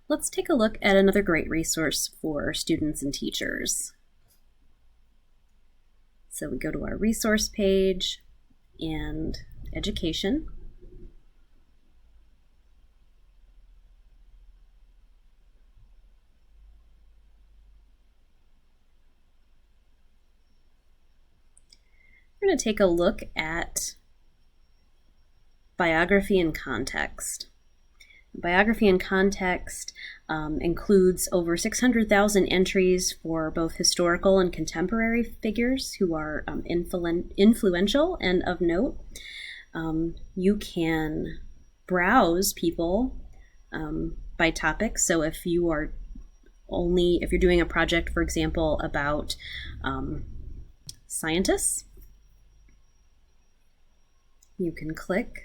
Let's take a look at another great resource for students and teachers. So we go to our resource page and education. We're going to take a look at biography and context. Biography and context includes over 600,000 entries for both historical and contemporary figures who are influential and of note. You can browse people by topic. So if you're doing a project, for example, about scientists, you can click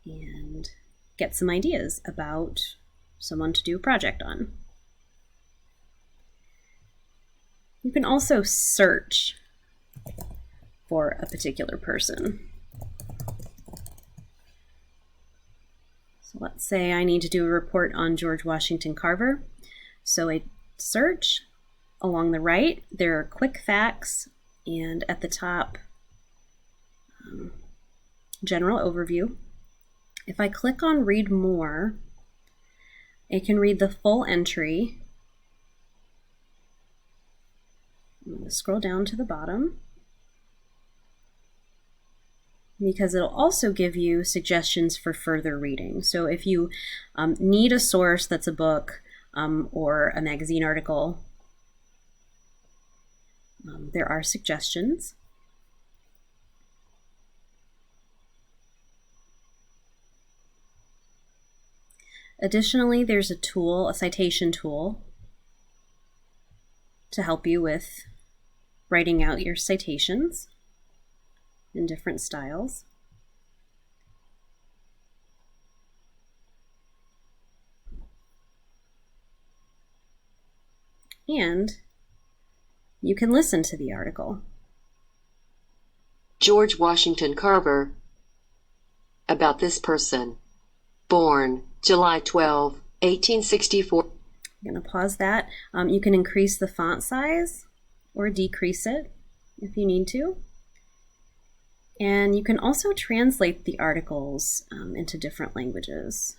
and get some ideas about someone to do a project on. You can also search for a particular person. So let's say I need to do a report on George Washington Carver. So I search. Along the right, there are quick facts, and at the top, general overview. If I click on Read More, I can read the full entry. I'm going to scroll down to the bottom because it'll also give you suggestions for further reading. So if you need a source that's a book or a magazine article, there are suggestions. Additionally, there's a citation tool, to help you with writing out your citations in different styles. And you can listen to the article. George Washington Carver. About this person. Born July 12, 1864. I'm going to pause that. You can increase the font size or decrease it if you need to. And you can also translate the articles into different languages.